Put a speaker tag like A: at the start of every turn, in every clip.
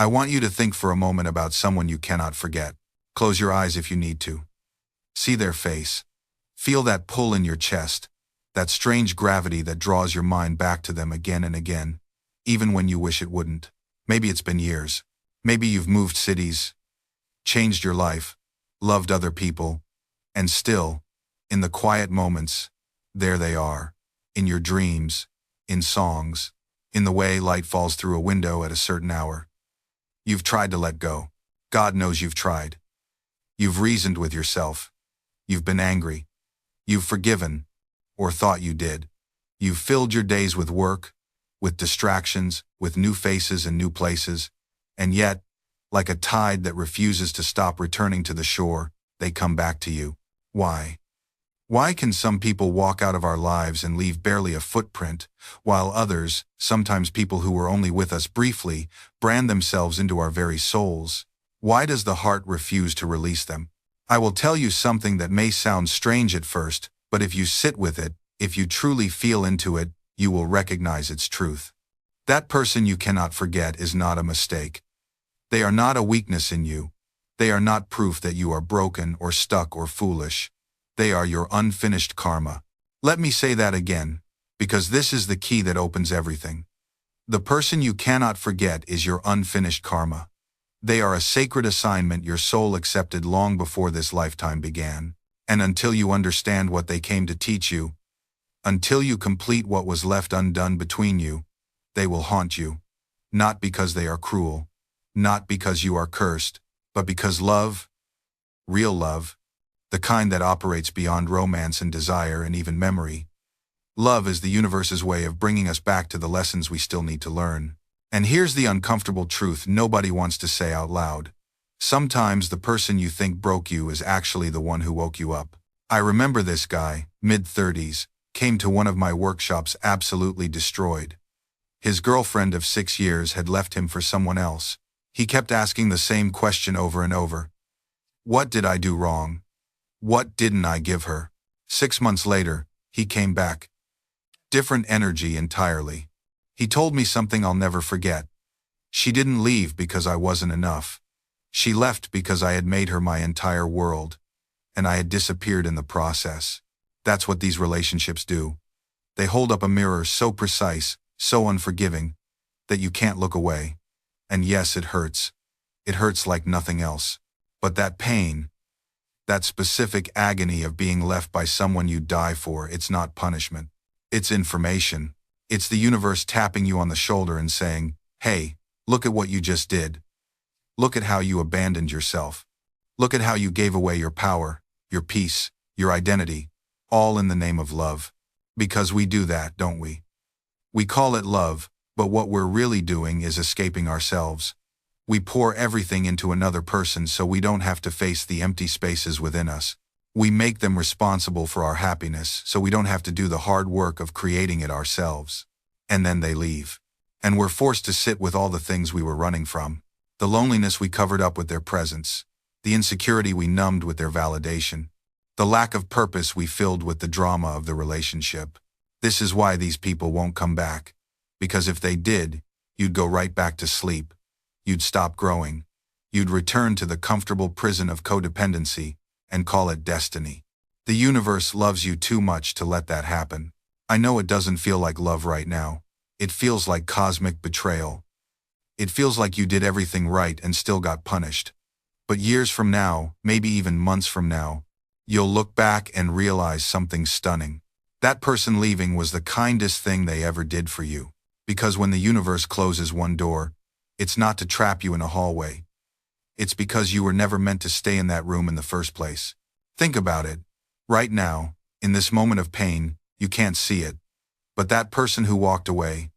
A: I want you to think for a moment about someone you cannot forget. Close your eyes if you need to. See their face. Feel that pull in your chest, that strange gravity that draws your mind back to them again and again, even when you wish it wouldn't. Maybe it's been years. Maybe you've moved cities, changed your life, loved other people, and still, in the quiet moments, there they are, in your dreams, in songs, in the way light falls through a window at a certain hour. You've tried to let go. God knows you've tried. You've reasoned with yourself. You've been angry. You've forgiven, or thought you did. You've filled your days with work, with distractions, with new faces and new places, and yet, like a tide that refuses to stop returning to the shore, they come back to you. Why? Why can some people walk out of our lives and leave barely a footprint, while others, sometimes people who were only with us briefly, brand themselves into our very souls? Why does the heart refuse to release them? I will tell you something that may sound strange at first, but if you sit with it, if you truly feel into it, you will recognize its truth. That person you cannot forget is not a mistake. They are not a weakness in you. They are not proof that you are broken or stuck or foolish. They are your unfinished karma. Let me say that again, because this is the key that opens everything. The person you cannot forget is your unfinished karma. They are a sacred assignment your soul accepted long before this lifetime began. And until you understand what they came to teach you, until you complete what was left undone between you, they will haunt you. Not because they are cruel, not because you are cursed, but because love, real love, the kind that operates beyond romance and desire and even memory. Love is the universe's way of bringing us back to the lessons we still need to learn. And here's the uncomfortable truth nobody wants to say out loud. Sometimes the person you think broke you is actually the one who woke you up. I remember this guy, mid-30s, came to one of my workshops absolutely destroyed. His girlfriend of 6 years had left him for someone else. He kept asking the same question over and over. What did I do wrong? What didn't I give her? 6 months later, he came back. Different energy entirely. He told me something I'll never forget. She didn't leave because I wasn't enough. She left because I had made her my entire world, and I had disappeared in the process. That's what these relationships do. They hold up a mirror so precise, so unforgiving, that you can't look away. And yes, it hurts. It hurts like nothing else. But that pain, that specific agony of being left by someone you die for, it's not punishment. It's information. It's the universe tapping you on the shoulder and saying, hey, look at what you just did. Look at how you abandoned yourself. Look at how you gave away your power, your peace, your identity, all in the name of love. Because we do that, don't we? We call it love, but what we're really doing is escaping ourselves. We pour everything into another person so we don't have to face the empty spaces within us. We make them responsible for our happiness so we don't have to do the hard work of creating it ourselves. And then they leave. And we're forced to sit with all the things we were running from. The loneliness we covered up with their presence, the insecurity we numbed with their validation, the lack of purpose we filled with the drama of the relationship. This is why these people won't come back. Because if they did, you'd go right back to sleep. You'd stop growing. You'd return to the comfortable prison of codependency and call it destiny. The universe loves you too much to let that happen. I know it doesn't feel like love right now. It feels like cosmic betrayal. It feels like you did everything right and still got punished. But years from now, maybe even months from now, you'll look back and realize something stunning. That person leaving was the kindest thing they ever did for you. Because when the universe closes one door, it's not to trap you in a hallway. It's because you were never meant to stay in that room in the first place. Think about it. Right now, in this moment of pain, you can't see it. But that person who walked away,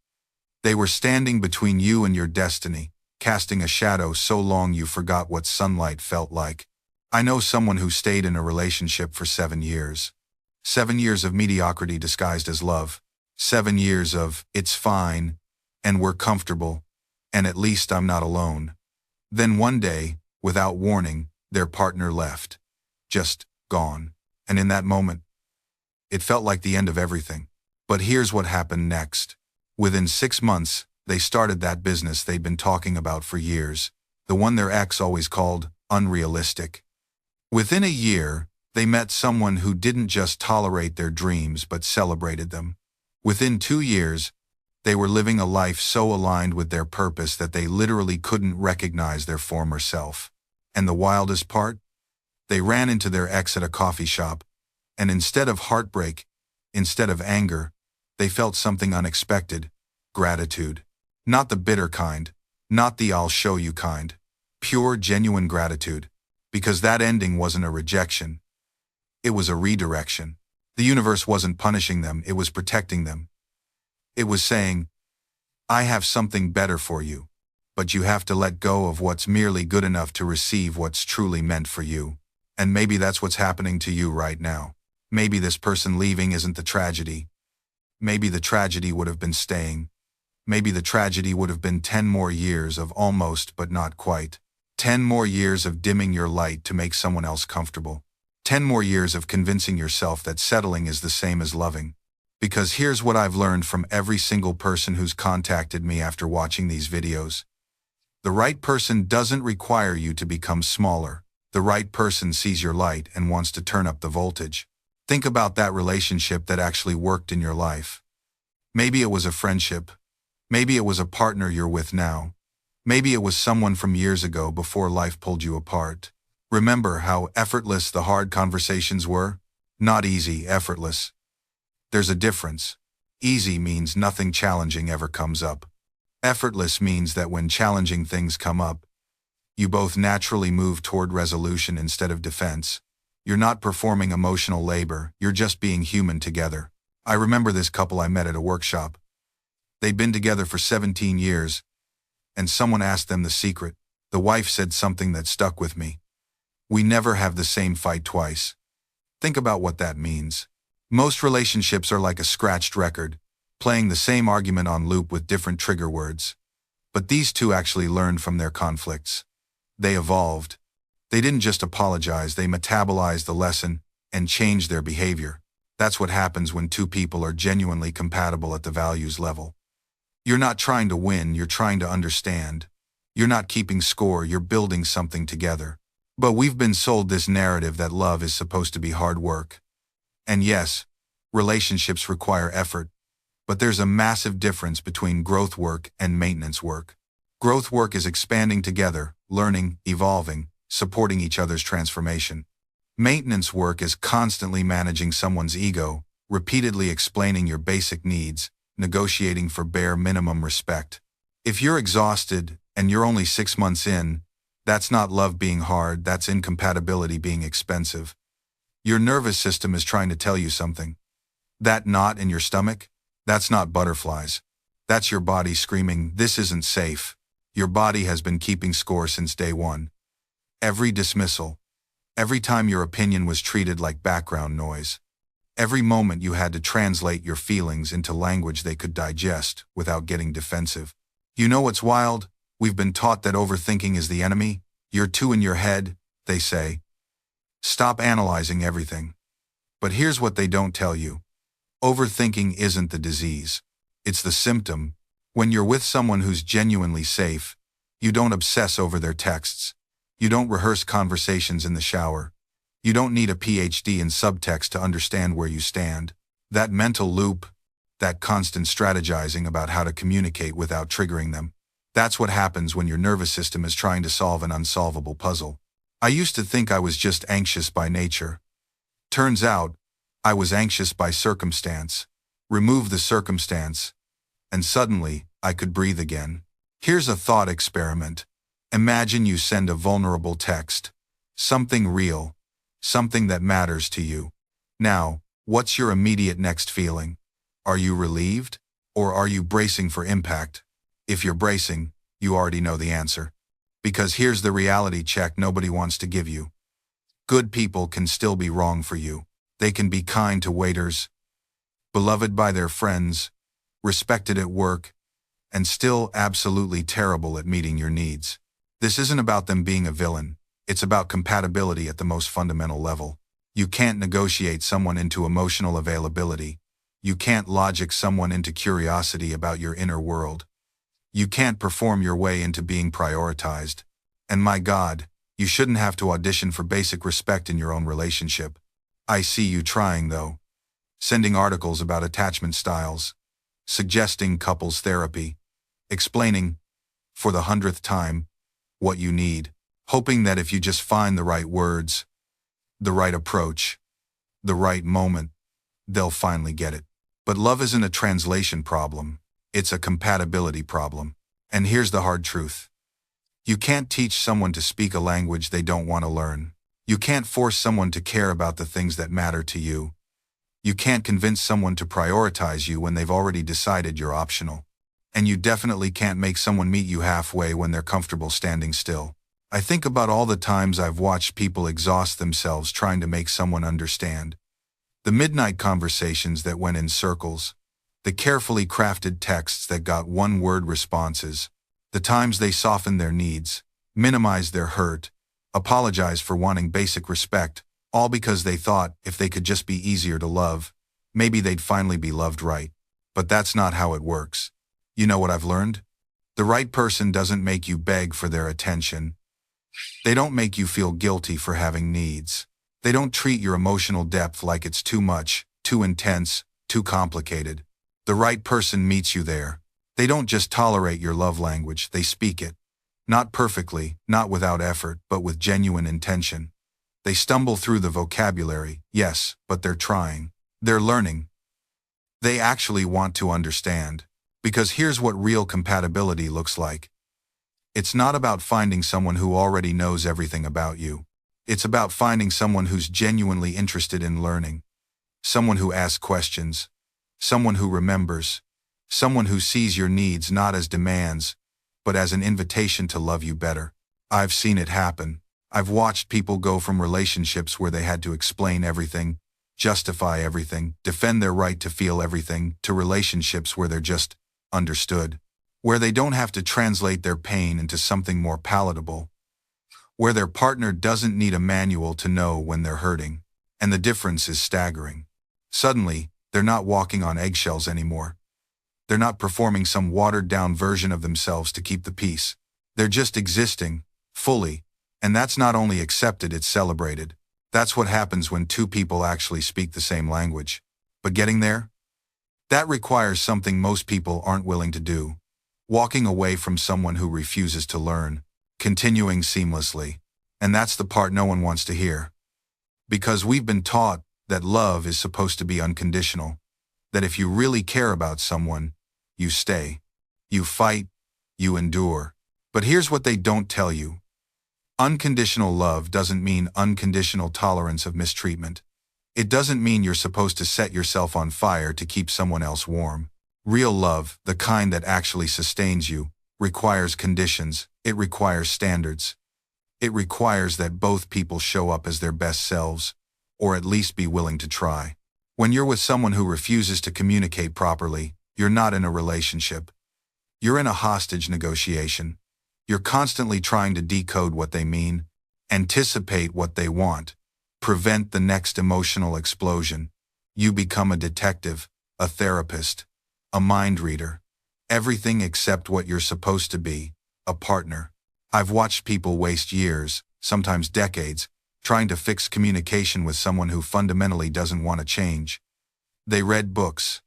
A: they were standing between you and your destiny, casting a shadow so long you forgot what sunlight felt like. I know someone who stayed in a relationship for 7 years. 7 years of mediocrity disguised as love. 7 years of, it's fine, and we're comfortable, and at least I'm not alone. Then one day, without warning, their partner left. Just gone. And in that moment, it felt like the end of everything. But here's what happened next. Within 6 months, They started that business they'd been talking about for years, the one their ex always called unrealistic. Within a year, they met someone who didn't just tolerate their dreams but celebrated them. Within 2 years, they were living a life so aligned with their purpose that they literally couldn't recognize their former self. And the wildest part? They ran into their ex at a coffee shop, and instead of heartbreak, instead of anger, they felt something unexpected: gratitude. Not the bitter kind, not the "I'll show you" kind. Pure, genuine gratitude. Because that ending wasn't a rejection. It was a redirection. The universe wasn't punishing them, it was protecting them. It was saying, "I have something better for you, but you have to let go of what's merely good enough to receive what's truly meant for you." And maybe that's what's happening to you right now. Maybe this person leaving isn't the tragedy. Maybe the tragedy would have been staying. Maybe the tragedy would have been 10 more years of almost but not quite. 10 more years of dimming your light to make someone else comfortable. 10 more years of convincing yourself that settling is the same as loving. Because here's what I've learned from every single person who's contacted me after watching these videos. The right person doesn't require you to become smaller. The right person sees your light and wants to turn up the voltage. Think about that relationship that actually worked in your life. Maybe it was a friendship. Maybe it was a partner you're with now. Maybe it was someone from years ago before life pulled you apart. Remember how effortless the hard conversations were? Not easy, effortless. There's a difference. Easy means nothing challenging ever comes up. Effortless means that when challenging things come up, you both naturally move toward resolution instead of defense. You're not performing emotional labor, you're just being human together. I remember this couple I met at a workshop. They'd been together for 17 years, and someone asked them the secret. The wife said something that stuck with me. "We never have the same fight twice." Think about what that means. Most relationships are like a scratched record, playing the same argument on loop with different trigger words. But these two actually learned from their conflicts. They evolved. They didn't just apologize, they metabolized the lesson and changed their behavior. That's what happens when two people are genuinely compatible at the values level. You're not trying to win, you're trying to understand. You're not keeping score, you're building something together. But we've been sold this narrative that love is supposed to be hard work. And yes, relationships require effort, but there's a massive difference between growth work and maintenance work. Growth work is expanding together, learning, evolving, supporting each other's transformation. Maintenance work is constantly managing someone's ego, repeatedly explaining your basic needs, negotiating for bare minimum respect. If you're exhausted and you're only 6 months in, that's not love being hard, that's incompatibility being expensive. Your nervous system is trying to tell you something. That knot in your stomach, that's not butterflies. That's your body screaming, "This isn't safe." Your body has been keeping score since day one. Every dismissal, every time your opinion was treated like background noise, every moment you had to translate your feelings into language they could digest without getting defensive. You know what's wild? We've been taught that overthinking is the enemy. You're too in your head, they say. Stop analyzing everything. But here's what they don't tell you. Overthinking isn't the disease. It's the symptom. When you're with someone who's genuinely safe, you don't obsess over their texts. You don't rehearse conversations in the shower. You don't need a PhD in subtext to understand where you stand. That mental loop, that constant strategizing about how to communicate without triggering them, that's what happens when your nervous system is trying to solve an unsolvable puzzle. I used to think I was just anxious by nature. Turns out, I was anxious by circumstance. Remove the circumstance, and suddenly, I could breathe again. Here's a thought experiment. Imagine you send a vulnerable text. Something real. Something that matters to you. Now, what's your immediate next feeling? Are you relieved? Or are you bracing for impact? If you're bracing, you already know the answer. Because here's the reality check nobody wants to give you. Good people can still be wrong for you. They can be kind to waiters, beloved by their friends, respected at work, and still absolutely terrible at meeting your needs. This isn't about them being a villain. It's about compatibility at the most fundamental level. You can't negotiate someone into emotional availability. You can't logic someone into curiosity about your inner world. You can't perform your way into being prioritized. And my God, you shouldn't have to audition for basic respect in your own relationship. I see you trying, though. Sending articles about attachment styles, suggesting couples therapy, explaining, for the 100th time, what you need, hoping that if you just find the right words, the right approach, the right moment, they'll finally get it. But love isn't a translation problem, it's a compatibility problem. And here's the hard truth. You can't teach someone to speak a language they don't want to learn. You can't force someone to care about the things that matter to you. You can't convince someone to prioritize you when they've already decided you're optional. And you definitely can't make someone meet you halfway when they're comfortable standing still. I think about all the times I've watched people exhaust themselves trying to make someone understand. The midnight conversations that went in circles, the carefully crafted texts that got one-word responses, the times they softened their needs, minimized their hurt, apologized for wanting basic respect, all because they thought if they could just be easier to love, maybe they'd finally be loved right. But that's not how it works. You know what I've learned? The right person doesn't make you beg for their attention. They don't make you feel guilty for having needs. They don't treat your emotional depth like it's too much, too intense, too complicated. The right person meets you there. They don't just tolerate your love language, they speak it. Not perfectly, not without effort, but with genuine intention. They stumble through the vocabulary, yes, but they're trying. They're learning. They actually want to understand. Because here's what real compatibility looks like. It's not about finding someone who already knows everything about you. It's about finding someone who's genuinely interested in learning. Someone who asks questions. Someone who remembers. Someone who sees your needs not as demands, but as an invitation to love you better. I've seen it happen. I've watched people go from relationships where they had to explain everything, justify everything, defend their right to feel everything, to relationships where they're just understood, where they don't have to translate their pain into something more palatable, where their partner doesn't need a manual to know when they're hurting. And the difference is staggering. Suddenly, they're not walking on eggshells anymore. They're not performing some watered-down version of themselves to keep the peace. They're just existing, fully, and that's not only accepted, it's celebrated. That's what happens when two people actually speak the same language. But getting there? That requires something most people aren't willing to do. Walking away from someone who refuses to learn, continuing seamlessly. And that's the part no one wants to hear. Because we've been taught that love is supposed to be unconditional. That if you really care about someone, you stay. You fight. You endure. But here's what they don't tell you. Unconditional love doesn't mean unconditional tolerance of mistreatment. It doesn't mean you're supposed to set yourself on fire to keep someone else warm. Real love, the kind that actually sustains you, requires conditions. It requires standards. It requires that both people show up as their best selves, or at least be willing to try. When you're with someone who refuses to communicate properly, you're not in a relationship. You're in a hostage negotiation. You're constantly trying to decode what they mean, anticipate what they want, prevent the next emotional explosion. You become a detective, a therapist, a mind reader, everything except what you're supposed to be, a partner. I've watched people waste years, sometimes decades, trying to fix communication with someone who fundamentally doesn't want to change. They read books.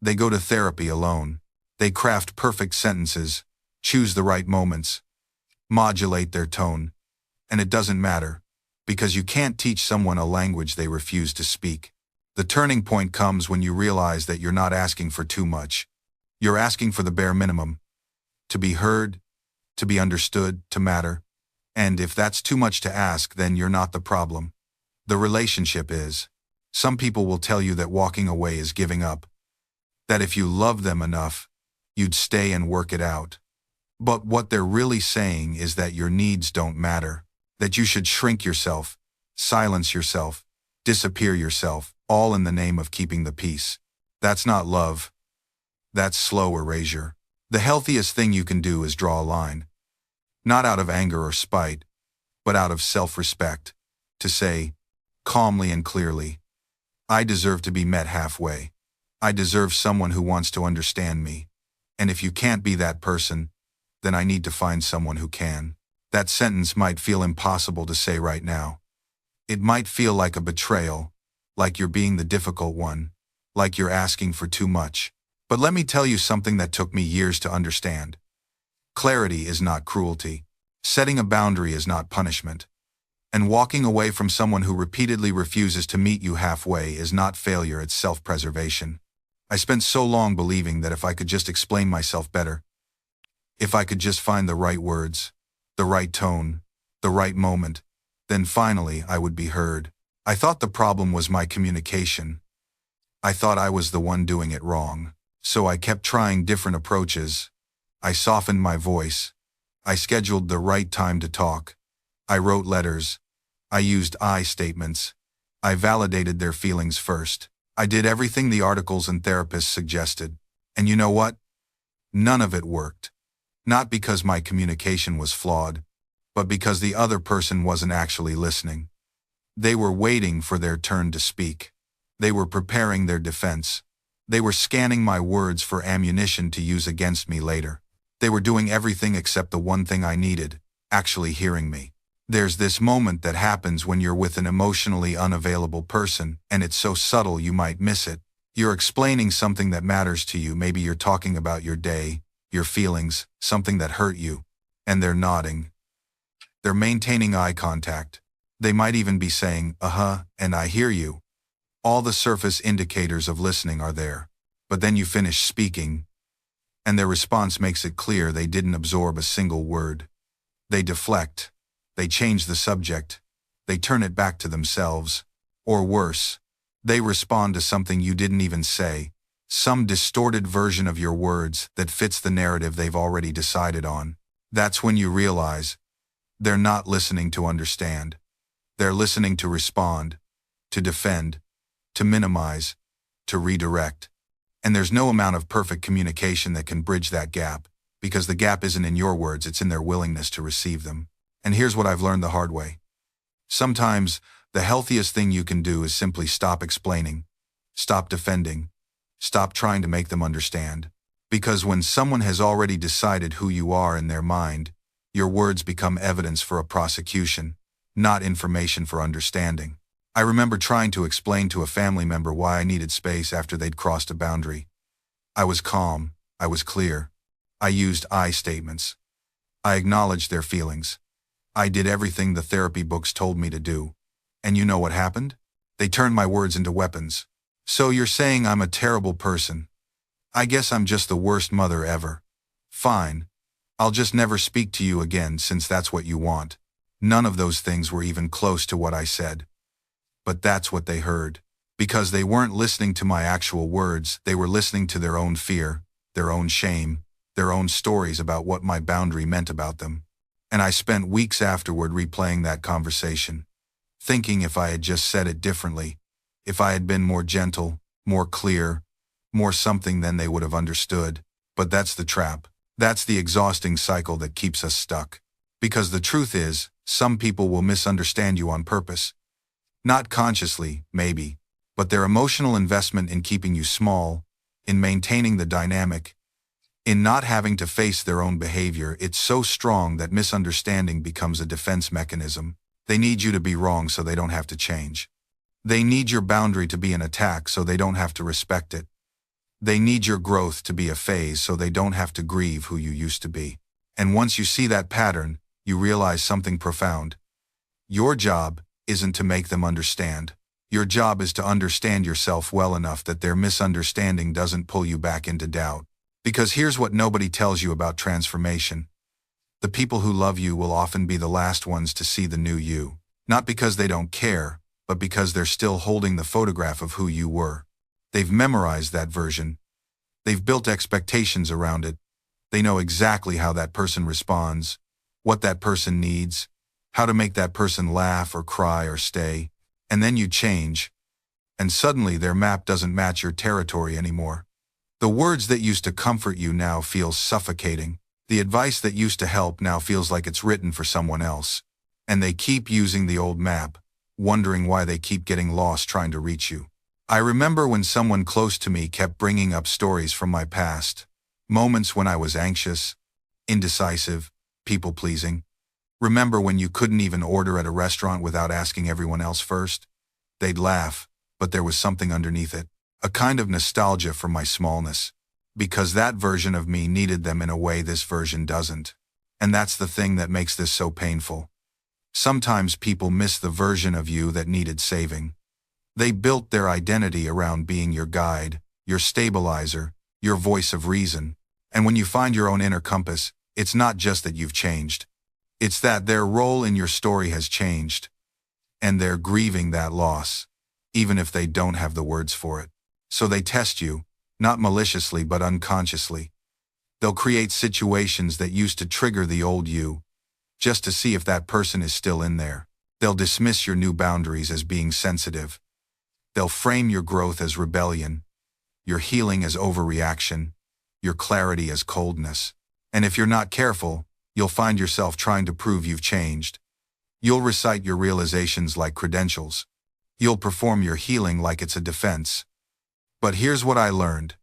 A: They go to therapy alone. They craft perfect sentences, choose the right moments, modulate their tone. And it doesn't matter, because you can't teach someone a language they refuse to speak. The turning point comes when you realize that you're not asking for too much. You're asking for the bare minimum. To be heard, to be understood, to matter. And if that's too much to ask, then you're not the problem. The relationship is. Some people will tell you that walking away is giving up. That if you love them enough, you'd stay and work it out. But what they're really saying is that your needs don't matter. That you should shrink yourself, silence yourself, disappear yourself, all in the name of keeping the peace. That's not love. That's slow erasure. The healthiest thing you can do is draw a line. Not out of anger or spite, but out of self-respect. To say, calmly and clearly, I deserve to be met halfway. I deserve someone who wants to understand me. And if you can't be that person, then I need to find someone who can. That sentence might feel impossible to say right now. It might feel like a betrayal, like you're being the difficult one, like you're asking for too much. But let me tell you something that took me years to understand. Clarity is not cruelty. Setting a boundary is not punishment. And walking away from someone who repeatedly refuses to meet you halfway is not failure, it's self-preservation. I spent so long believing that if I could just explain myself better, if I could just find the right words, the right tone, the right moment, then finally I would be heard. I thought the problem was my communication. I thought I was the one doing it wrong. So I kept trying different approaches. I softened my voice. I scheduled the right time to talk. I wrote letters. I used I statements. I validated their feelings first. I did everything the articles and therapists suggested. And you know what? None of it worked. Not because my communication was flawed, but because the other person wasn't actually listening. They were waiting for their turn to speak. They were preparing their defense. They were scanning my words for ammunition to use against me later. They were doing everything except the one thing I needed, actually hearing me. There's this moment that happens when you're with an emotionally unavailable person, and it's so subtle you might miss it. You're explaining something that matters to you. Maybe you're talking about your day, your feelings, something that hurt you, and they're nodding. They're maintaining eye contact. They might even be saying, and I hear you. All the surface indicators of listening are there. But then you finish speaking, and their response makes it clear they didn't absorb a single word. They deflect. They change the subject. They turn it back to themselves. Or worse, they respond to something you didn't even say, some distorted version of your words that fits the narrative they've already decided on. That's when you realize they're not listening to understand. They're listening to respond, to defend, to minimize, to redirect. And there's no amount of perfect communication that can bridge that gap, because the gap isn't in your words, it's in their willingness to receive them. And here's what I've learned the hard way. Sometimes, the healthiest thing you can do is simply stop explaining, stop defending, stop trying to make them understand. Because when someone has already decided who you are in their mind, your words become evidence for a prosecution, not information for understanding. I remember trying to explain to a family member why I needed space after they'd crossed a boundary. I was calm, I was clear. I used I statements. I acknowledged their feelings. I did everything the therapy books told me to do. And you know what happened? They turned my words into weapons. So you're saying I'm a terrible person. I guess I'm just the worst mother ever. Fine. I'll just never speak to you again since that's what you want. None of those things were even close to what I said. But that's what they heard. Because they weren't listening to my actual words, they were listening to their own fear, their own shame, their own stories about what my boundary meant about them. And I spent weeks afterward replaying that conversation, thinking if I had just said it differently, if I had been more gentle, more clear, more something, then they would have understood. But that's the trap. That's the exhausting cycle that keeps us stuck. Because the truth is, some people will misunderstand you on purpose. Not consciously, maybe, but their emotional investment in keeping you small, in maintaining the dynamic, in not having to face their own behavior, it's so strong that misunderstanding becomes a defense mechanism. They need you to be wrong so they don't have to change. They need your boundary to be an attack so they don't have to respect it. They need your growth to be a phase so they don't have to grieve who you used to be. And once you see that pattern, you realize something profound. Your job isn't to make them understand. Your job is to understand yourself well enough that their misunderstanding doesn't pull you back into doubt. Because here's what nobody tells you about transformation. The people who love you will often be the last ones to see the new you. Not because they don't care, but because they're still holding the photograph of who you were. They've memorized that version. They've built expectations around it. They know exactly how that person responds, what that person needs, how to make that person laugh or cry or stay. And then you change, and suddenly their map doesn't match your territory anymore. The words that used to comfort you now feel suffocating. The advice that used to help now feels like it's written for someone else. And they keep using the old map, wondering why they keep getting lost trying to reach you. I remember when someone close to me kept bringing up stories from my past, Moments when I was anxious, indecisive, people-pleasing. Remember when you couldn't even order at a restaurant without asking everyone else first? They'd laugh, but there was something underneath it. A kind of nostalgia for my smallness. Because that version of me needed them in a way this version doesn't. And that's the thing that makes this so painful. Sometimes people miss the version of you that needed saving. They built their identity around being your guide, your stabilizer, your voice of reason. And when you find your own inner compass, it's not just that you've changed. It's that their role in your story has changed. And they're grieving that loss, even if they don't have the words for it. So they test you, not maliciously but unconsciously. They'll create situations that used to trigger the old you, just to see if that person is still in there. They'll dismiss your new boundaries as being sensitive. They'll frame your growth as rebellion, your healing as overreaction, your clarity as coldness. And if you're not careful, you'll find yourself trying to prove you've changed. You'll recite your realizations like credentials. You'll perform your healing like it's a defense. But here's what I learned.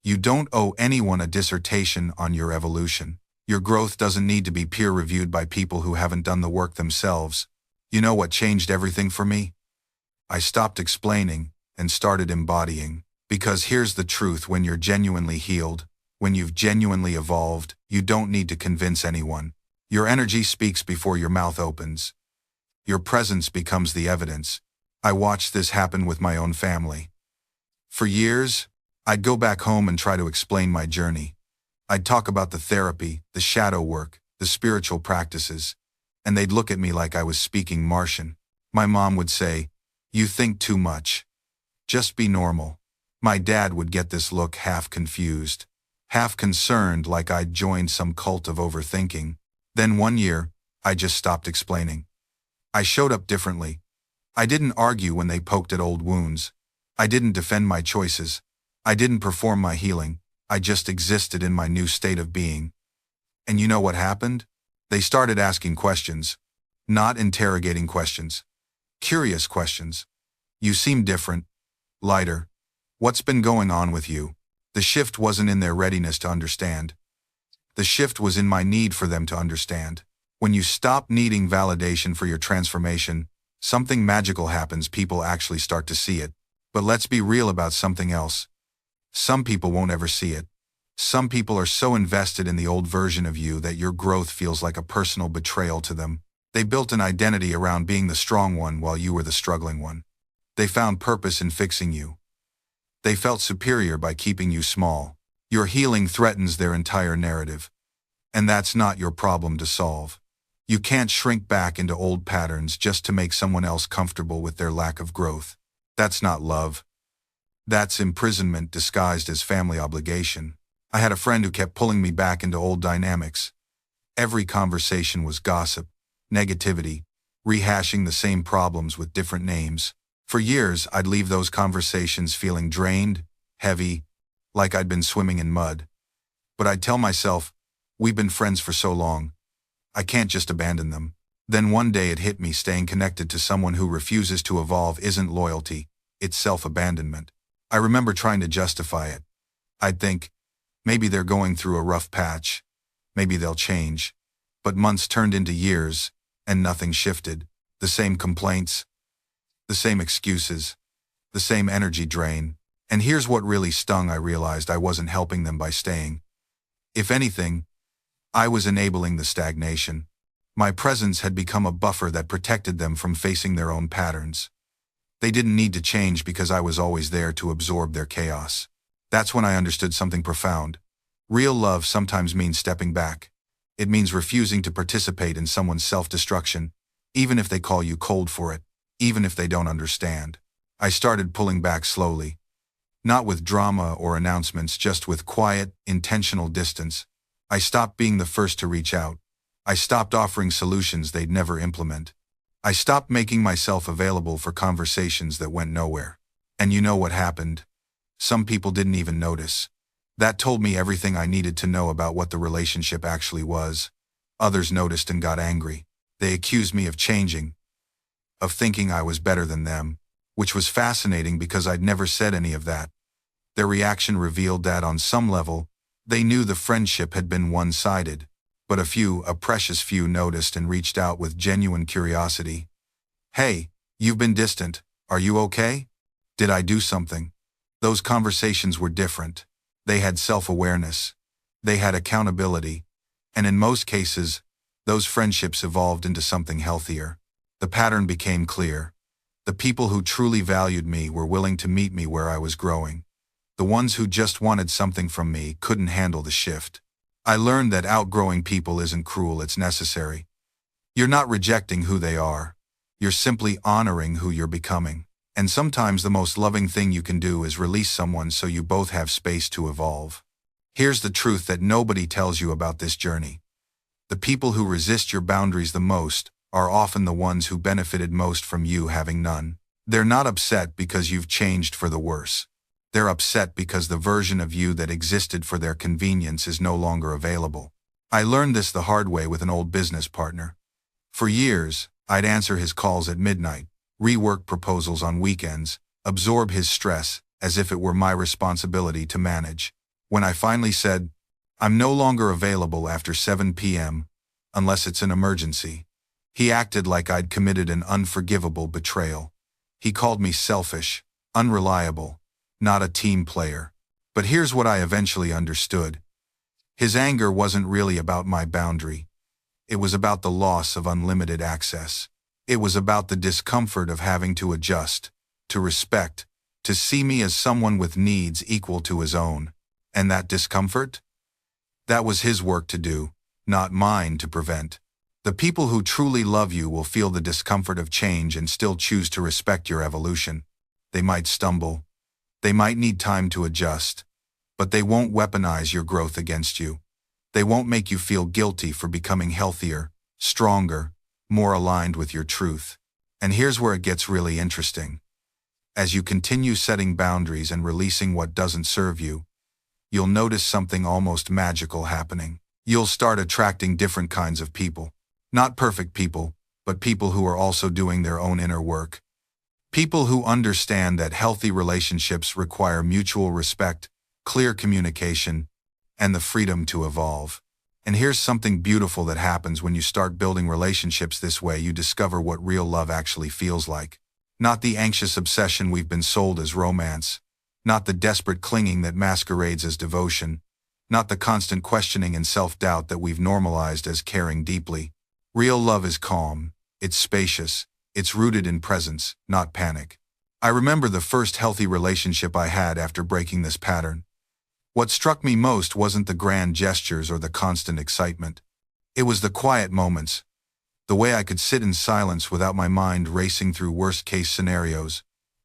A: You don't owe anyone a dissertation on your evolution. Your growth doesn't need to be peer-reviewed by people who haven't done the work themselves. You know what changed everything for me? I stopped explaining and started embodying. Because here's the truth: when you're genuinely healed, when you've genuinely evolved, you don't need to convince anyone. Your energy speaks before your mouth opens. Your presence becomes the evidence. I watched this happen with my own family. For years, I'd go back home and try to explain my journey. I'd talk about the therapy, the shadow work, the spiritual practices, and they'd look at me like I was speaking Martian. My mom would say, "You think too much. Just be normal." My dad would get this look, half confused, half concerned, like I'd joined some cult of overthinking. Then one year, I just stopped explaining. I showed up differently. I didn't argue when they poked at old wounds. I didn't defend my choices. I didn't perform my healing. I just existed in my new state of being. And you know what happened? They started asking questions. Not interrogating questions. Curious questions. "You seem different. Lighter. What's been going on with you?" The shift wasn't in their readiness to understand. The shift was in my need for them to understand. When you stop needing validation for your transformation, something magical happens. People actually start to see it. But let's be real about something else. Some people won't ever see it. Some people are so invested in the old version of you that your growth feels like a personal betrayal to them. They built an identity around being the strong one while you were the struggling one. They found purpose in fixing you. They felt superior by keeping you small. Your healing threatens their entire narrative. And that's not your problem to solve. You can't shrink back into old patterns just to make someone else comfortable with their lack of growth. That's not love. That's imprisonment disguised as family obligation. I had a friend who kept pulling me back into old dynamics. Every conversation was gossip, negativity, rehashing the same problems with different names. For years, I'd leave those conversations feeling drained, heavy, like I'd been swimming in mud. But I'd tell myself, we've been friends for so long. I can't just abandon them. Then one day it hit me: staying connected to someone who refuses to evolve isn't loyalty, it's self-abandonment. I remember trying to justify it. I'd think, maybe they're going through a rough patch. Maybe they'll change. But months turned into years, and nothing shifted. The same complaints, the same excuses, the same energy drain. And here's what really stung: I realized I wasn't helping them by staying. If anything, I was enabling the stagnation. My presence had become a buffer that protected them from facing their own patterns. They didn't need to change because I was always there to absorb their chaos. That's when I understood something profound. Real love sometimes means stepping back. It means refusing to participate in someone's self-destruction, even if they call you cold for it, even if they don't understand. I started pulling back slowly. Not with drama or announcements, just with quiet, intentional distance. I stopped being the first to reach out. I stopped offering solutions they'd never implement. I stopped making myself available for conversations that went nowhere. And you know what happened? Some people didn't even notice. That told me everything I needed to know about what the relationship actually was. Others noticed and got angry. They accused me of changing, of thinking I was better than them, which was fascinating because I'd never said any of that. Their reaction revealed that on some level, They knew the friendship had been one-sided, but a precious few noticed and reached out with genuine curiosity. "Hey, you've been distant. Are you okay? Did I do something?" Those conversations were different. They had self-awareness. They had accountability. And in most cases, those friendships evolved into something healthier. The pattern became clear. The people who truly valued me were willing to meet me where I was growing. The ones who just wanted something from me couldn't handle the shift. I learned that outgrowing people isn't cruel, it's necessary. You're not rejecting who they are. You're simply honoring who you're becoming. And sometimes the most loving thing you can do is release someone so you both have space to evolve. Here's the truth that nobody tells you about this journey. The people who resist your boundaries the most are often the ones who benefited most from you having none. They're not upset because you've changed for the worse. They're upset because the version of you that existed for their convenience is no longer available. I learned this the hard way with an old business partner. For years, I'd answer his calls at midnight, rework proposals on weekends, absorb his stress as if it were my responsibility to manage. When I finally said, "I'm no longer available after 7 p.m., unless it's an emergency," he acted like I'd committed an unforgivable betrayal. He called me selfish, unreliable, not a team player. But here's what I eventually understood. His anger wasn't really about my boundary. It was about the loss of unlimited access. It was about the discomfort of having to adjust, to respect, to see me as someone with needs equal to his own. And that discomfort? That was his work to do, not mine to prevent. The people who truly love you will feel the discomfort of change and still choose to respect your evolution. They might stumble. They might need time to adjust. But they won't weaponize your growth against you. They won't make you feel guilty for becoming healthier, stronger, more aligned with your truth. And here's where it gets really interesting. As you continue setting boundaries and releasing what doesn't serve you, you'll notice something almost magical happening. You'll start attracting different kinds of people. Not perfect people, but people who are also doing their own inner work. People who understand that healthy relationships require mutual respect, clear communication, and the freedom to evolve. And here's something beautiful that happens when you start building relationships this way. You discover what real love actually feels like. Not the anxious obsession we've been sold as romance. Not the desperate clinging that masquerades as devotion. Not the constant questioning and self-doubt that we've normalized as caring deeply. Real love is calm, it's spacious, it's rooted in presence, not panic. I remember the first healthy relationship I had after breaking this pattern. What struck me most wasn't the grand gestures or the constant excitement. It was the quiet moments. The way I could sit in silence without my mind racing through worst-case scenarios.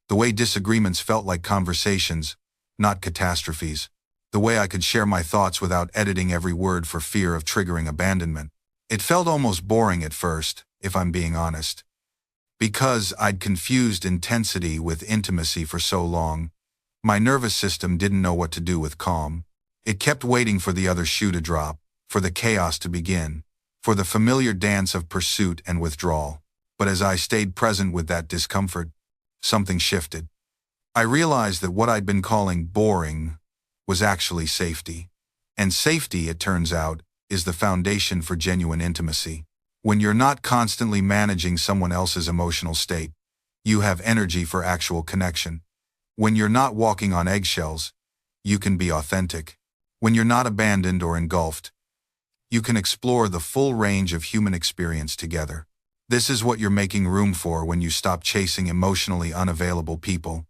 A: The way disagreements felt like conversations, not catastrophes. The way I could share my thoughts without editing every word for fear of triggering abandonment. It felt almost boring at first, if I'm being honest. Because I'd confused intensity with intimacy for so long, my nervous system didn't know what to do with calm. It kept waiting for the other shoe to drop, for the chaos to begin, for the familiar dance of pursuit and withdrawal. But as I stayed present with that discomfort, something shifted. I realized that what I'd been calling boring was actually safety. And safety, it turns out, is the foundation for genuine intimacy. When you're not constantly managing someone else's emotional state, you have energy for actual connection. When you're not walking on eggshells, you can be authentic. When you're not abandoned or engulfed, you can explore the full range of human experience together. This is what you're making room for when you stop chasing emotionally unavailable people.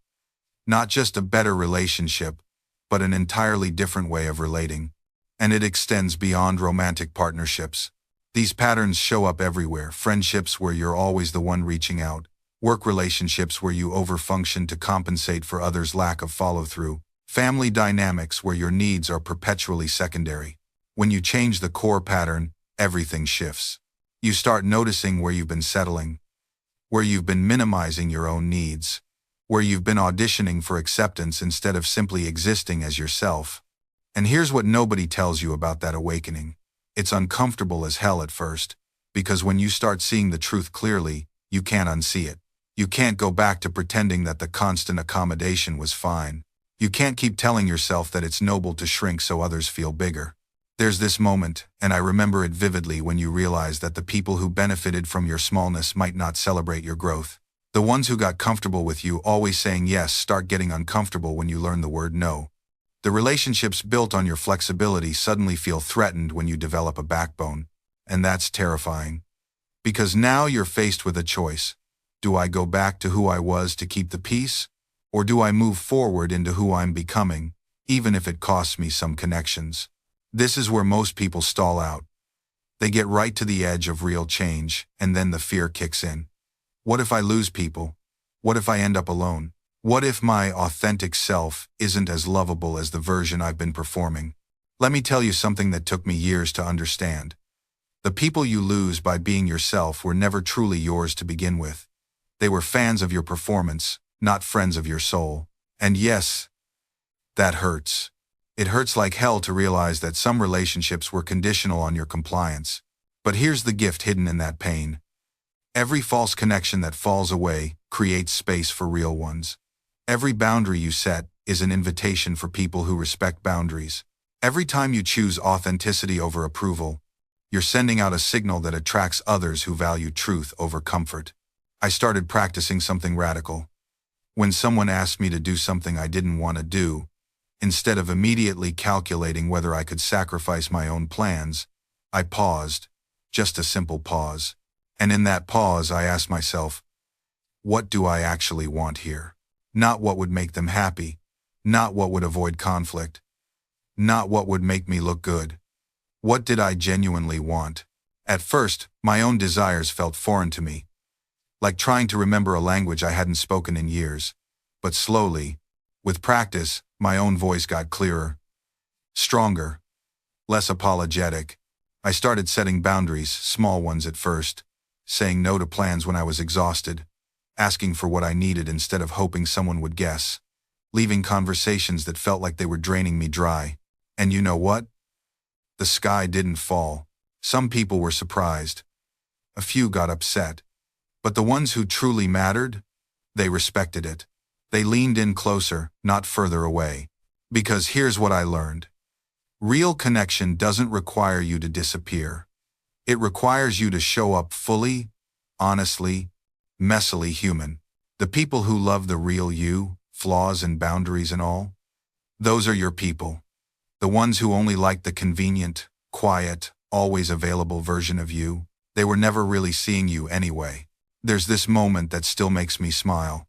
A: Not just a better relationship, but an entirely different way of relating. And it extends beyond romantic partnerships. These patterns show up everywhere. Friendships where you're always the one reaching out. Work relationships where you overfunction to compensate for others' lack of follow-through. Family dynamics where your needs are perpetually secondary. When you change the core pattern, everything shifts. You start noticing where you've been settling, where you've been minimizing your own needs, where you've been auditioning for acceptance instead of simply existing as yourself. And here's what nobody tells you about that awakening. It's uncomfortable as hell at first, because when you start seeing the truth clearly, you can't unsee it. You can't go back to pretending that the constant accommodation was fine. You can't keep telling yourself that it's noble to shrink so others feel bigger. There's this moment, and I remember it vividly, when you realize that the people who benefited from your smallness might not celebrate your growth. The ones who got comfortable with you always saying yes start getting uncomfortable when you learn the word no. The relationships built on your flexibility suddenly feel threatened when you develop a backbone, and that's terrifying. Because now you're faced with a choice. Do I go back to who I was to keep the peace? Or do I move forward into who I'm becoming, even if it costs me some connections? This is where most people stall out. They get right to the edge of real change, and then the fear kicks in. What if I lose people? What if I end up alone? What if my authentic self isn't as lovable as the version I've been performing? Let me tell you something that took me years to understand. The people you lose by being yourself were never truly yours to begin with. They were fans of your performance, not friends of your soul. And yes, that hurts. It hurts like hell to realize that some relationships were conditional on your compliance. But here's the gift hidden in that pain. Every false connection that falls away creates space for real ones. Every boundary you set is an invitation for people who respect boundaries. Every time you choose authenticity over approval, you're sending out a signal that attracts others who value truth over comfort. I started practicing something radical. When someone asked me to do something I didn't want to do, instead of immediately calculating whether I could sacrifice my own plans, I paused, just a simple pause. And in that pause, I asked myself, what do I actually want here? Not what would make them happy, not what would avoid conflict, not what would make me look good. What did I genuinely want? At first, my own desires felt foreign to me, like trying to remember a language I hadn't spoken in years. But slowly, with practice, my own voice got clearer, stronger, less apologetic. I started setting boundaries, small ones at first, saying no to plans when I was exhausted, asking for what I needed instead of hoping someone would guess, leaving conversations that felt like they were draining me dry. And you know what? The sky didn't fall. Some people were surprised. A few got upset. But the ones who truly mattered, they respected it. They leaned in closer, not further away. Because here's what I learned. Real connection doesn't require you to disappear. It requires you to show up fully, honestly, messily human. The people who love the real you, flaws and boundaries and all, those are your people. The ones who only like the convenient, quiet, always available version of you, they were never really seeing you anyway. There's this moment that still makes me smile.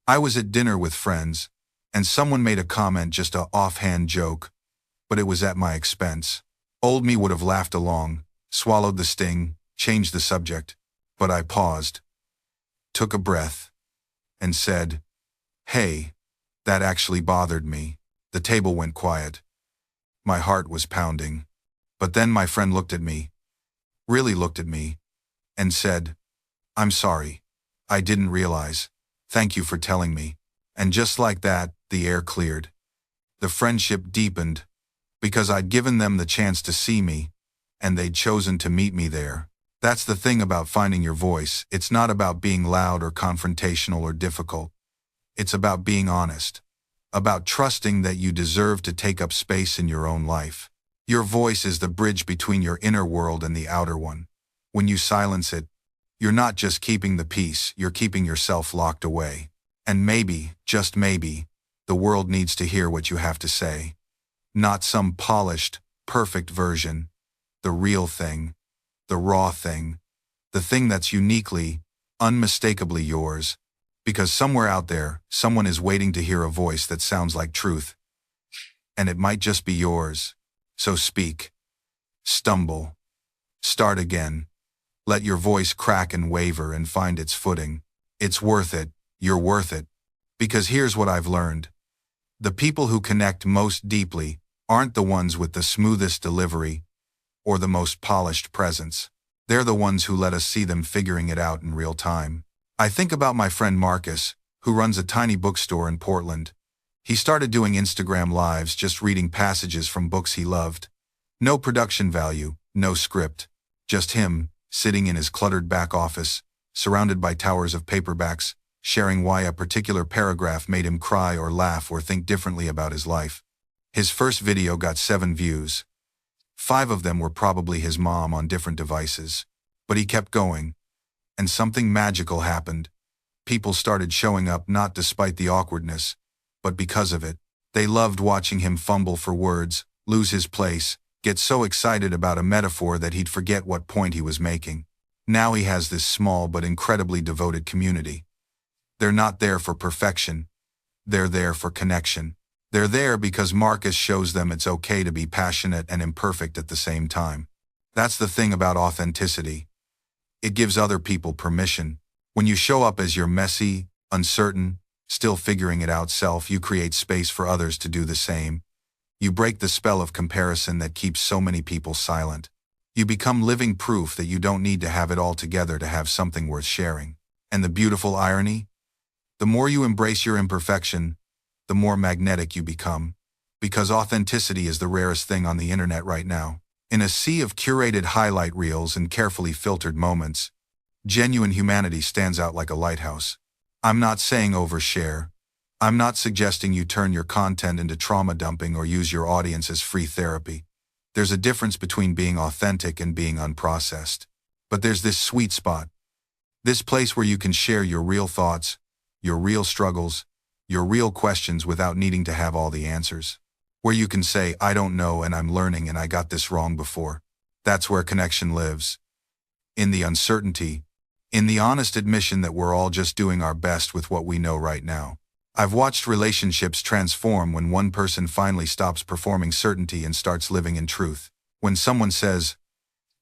A: I was at dinner with friends, and someone made a comment, just a offhand joke, but it was at my expense. Old me would have laughed along, swallowed the sting, changed the subject, but I paused, took a breath, and said, "Hey, that actually bothered me." The table went quiet. My heart was pounding. But then my friend looked at me, really looked at me, and said, "I'm sorry. I didn't realize. Thank you for telling me." And just like that, the air cleared. The friendship deepened, because I'd given them the chance to see me, and they'd chosen to meet me there. That's the thing about finding your voice. It's not about being loud or confrontational or difficult. It's about being honest, about trusting that you deserve to take up space in your own life. Your voice is the bridge between your inner world and the outer one. When you silence it, you're not just keeping the peace, you're keeping yourself locked away. And maybe, just maybe, the world needs to hear what you have to say. Not some polished, perfect version. The real thing, the raw thing, the thing that's uniquely, unmistakably yours. Because somewhere out there, someone is waiting to hear a voice that sounds like truth. And it might just be yours. So speak. Stumble. Start again. Let your voice crack and waver and find its footing. It's worth it. You're worth it. Because here's what I've learned. The people who connect most deeply aren't the ones with the smoothest delivery or the most polished presence. They're the ones who let us see them figuring it out in real time. I think about my friend Marcus, who runs a tiny bookstore in Portland. He started doing Instagram lives, just reading passages from books he loved. No production value, no script. Just him, sitting in his cluttered back office, surrounded by towers of paperbacks, sharing why a particular paragraph made him cry or laugh or think differently about his life. His first video got 7 views. 5 of them were probably his mom on different devices. But he kept going. And something magical happened. People started showing up not despite the awkwardness, but because of it. They loved watching him fumble for words, lose his place, get so excited about a metaphor that he'd forget what point he was making. Now he has this small but incredibly devoted community. They're not there for perfection. They're there for connection. They're there because Marcus shows them it's okay to be passionate and imperfect at the same time. That's the thing about authenticity. It gives other people permission. When you show up as your messy, uncertain, still figuring it out self, you create space for others to do the same. You break the spell of comparison that keeps so many people silent. You become living proof that you don't need to have it all together to have something worth sharing. And the beautiful irony? The more you embrace your imperfection, the more magnetic you become. Because authenticity is the rarest thing on the internet right now. In a sea of curated highlight reels and carefully filtered moments, genuine humanity stands out like a lighthouse. I'm not saying overshare. I'm not suggesting you turn your content into trauma dumping or use your audience as free therapy. There's a difference between being authentic and being unprocessed. But there's this sweet spot. This place where you can share your real thoughts, your real struggles, your real questions without needing to have all the answers. Where you can say, I don't know and I'm learning and I got this wrong before. That's where connection lives. In the uncertainty, in the honest admission that we're all just doing our best with what we know right now. I've watched relationships transform when one person finally stops performing certainty and starts living in truth. When someone says,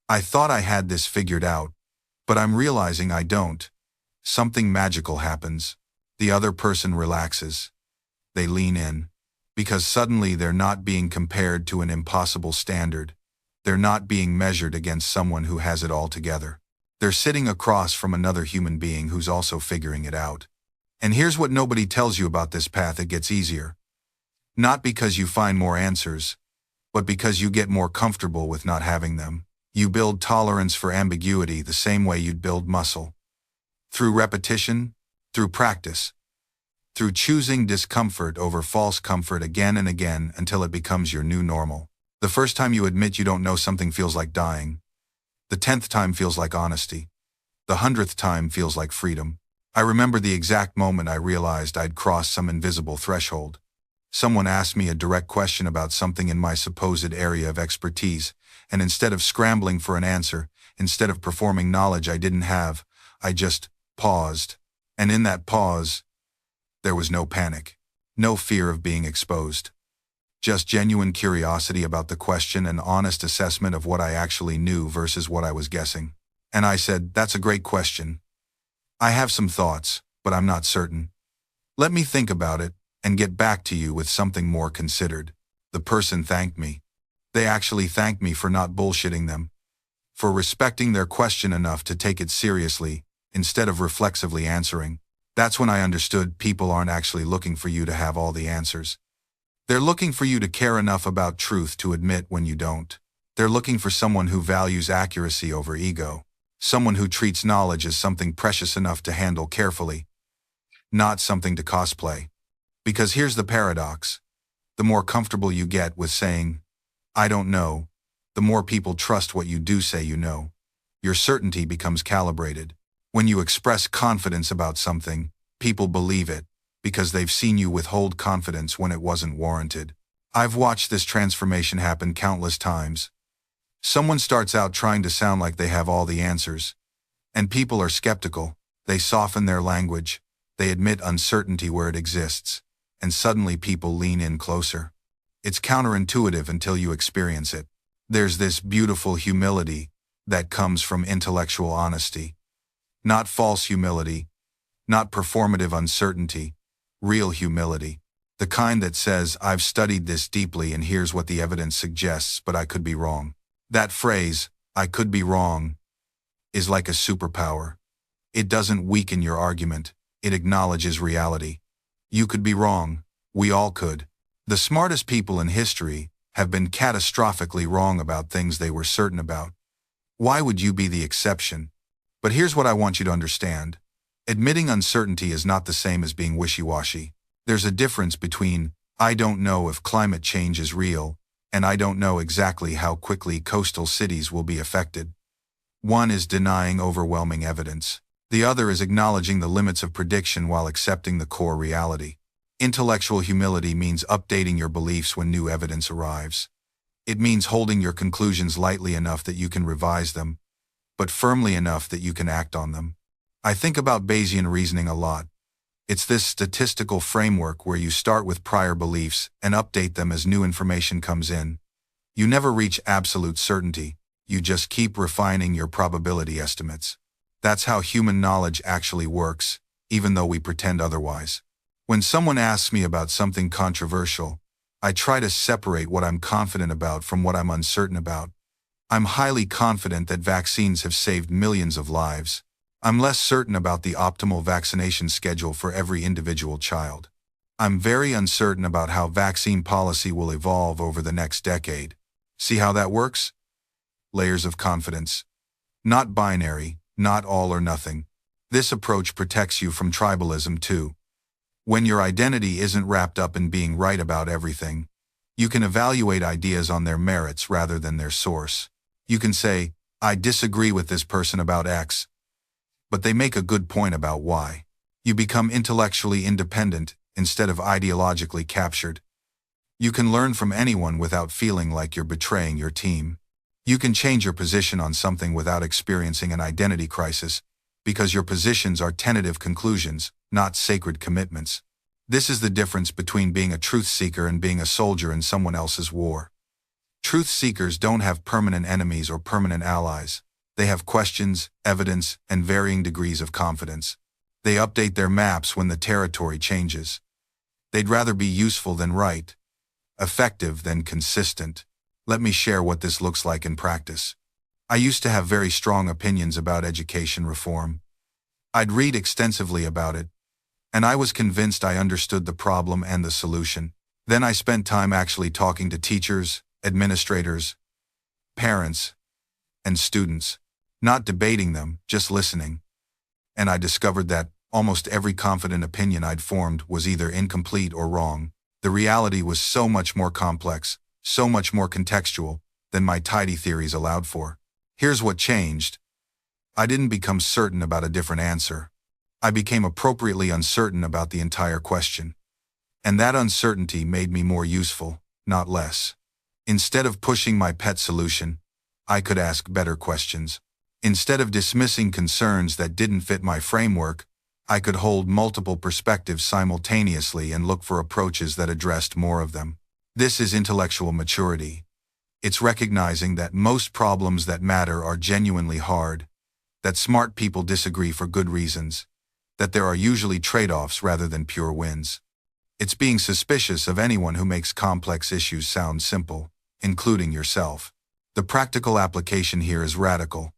A: I thought I had this figured out, but I'm realizing I don't. Something magical happens. The other person relaxes. They lean in. Because suddenly they're not being compared to an impossible standard. They're not being measured against someone who has it all together. They're sitting across from another human being who's also figuring it out. And here's what nobody tells you about this path: it gets easier. Not because you find more answers, but because you get more comfortable with not having them. You build tolerance for ambiguity the same way you'd build muscle. Through repetition, through practice, through choosing discomfort over false comfort again and again until it becomes your new normal. The first time you admit you don't know something feels like dying. The 10th time feels like honesty. The 100th time feels like freedom. I remember the exact moment I realized I'd crossed some invisible threshold. Someone asked me a direct question about something in my supposed area of expertise, and instead of scrambling for an answer, instead of performing knowledge I didn't have, I just paused. And in that pause, there was no panic, no fear of being exposed. Just genuine curiosity about the question and honest assessment of what I actually knew versus what I was guessing. And I said, that's a great question. I have some thoughts, but I'm not certain. Let me think about it and get back to you with something more considered. The person thanked me. They actually thanked me for not bullshitting them, for respecting their question enough to take it seriously instead of reflexively answering. That's when I understood people aren't actually looking for you to have all the answers. They're looking for you to care enough about truth to admit when you don't. They're looking for someone who values accuracy over ego. Someone who treats knowledge as something precious enough to handle carefully, not something to cosplay. Because here's the paradox. The more comfortable you get with saying, I don't know, the more people trust what you do say you know. Your certainty becomes calibrated. When you express confidence about something, people believe it, because they've seen you withhold confidence when it wasn't warranted. I've watched this transformation happen countless times. Someone starts out trying to sound like they have all the answers, and people are skeptical. They soften their language, they admit uncertainty where it exists, and suddenly people lean in closer. It's counterintuitive until you experience it. There's this beautiful humility that comes from intellectual honesty. Not false humility, not performative uncertainty, real humility. The kind that says, I've studied this deeply and here's what the evidence suggests, but I could be wrong. That phrase, I could be wrong, is like a superpower. It doesn't weaken your argument, it acknowledges reality. You could be wrong, we all could. The smartest people in history have been catastrophically wrong about things they were certain about. Why would you be the exception? But here's what I want you to understand. Admitting uncertainty is not the same as being wishy-washy. There's a difference between, I don't know if climate change is real, and I don't know exactly how quickly coastal cities will be affected. One is denying overwhelming evidence. The other is acknowledging the limits of prediction while accepting the core reality. Intellectual humility means updating your beliefs when new evidence arrives. It means holding your conclusions lightly enough that you can revise them, but firmly enough that you can act on them. I think about Bayesian reasoning a lot. It's this statistical framework where you start with prior beliefs and update them as new information comes in. You never reach absolute certainty, you just keep refining your probability estimates. That's how human knowledge actually works, even though we pretend otherwise. When someone asks me about something controversial, I try to separate what I'm confident about from what I'm uncertain about. I'm highly confident that vaccines have saved millions of lives. I'm less certain about the optimal vaccination schedule for every individual child. I'm very uncertain about how vaccine policy will evolve over the next decade. See how that works? Layers of confidence. Not binary, not all or nothing. This approach protects you from tribalism too. When your identity isn't wrapped up in being right about everything, you can evaluate ideas on their merits rather than their source. You can say, I disagree with this person about X, but they make a good point about Y. You become intellectually independent instead of ideologically captured. You can learn from anyone without feeling like you're betraying your team. You can change your position on something without experiencing an identity crisis, because your positions are tentative conclusions, not sacred commitments. This is the difference between being a truth seeker and being a soldier in someone else's war. Truth seekers don't have permanent enemies or permanent allies. They have questions, evidence, and varying degrees of confidence. They update their maps when the territory changes. They'd rather be useful than right, effective than consistent. Let me share what this looks like in practice. I used to have very strong opinions about education reform. I'd read extensively about it, and I was convinced I understood the problem and the solution. Then I spent time actually talking to teachers, administrators, parents, and students. Not debating them, just listening. And I discovered that almost every confident opinion I'd formed was either incomplete or wrong. The reality was so much more complex, so much more contextual, than my tidy theories allowed for. Here's what changed. I didn't become certain about a different answer. I became appropriately uncertain about the entire question. And that uncertainty made me more useful, not less. Instead of pushing my pet solution, I could ask better questions. Instead of dismissing concerns that didn't fit my framework, I could hold multiple perspectives simultaneously and look for approaches that addressed more of them. This is intellectual maturity. It's recognizing that most problems that matter are genuinely hard, that smart people disagree for good reasons, that there are usually trade-offs rather than pure wins. It's being suspicious of anyone who makes complex issues sound simple, including yourself. The practical application here is radical.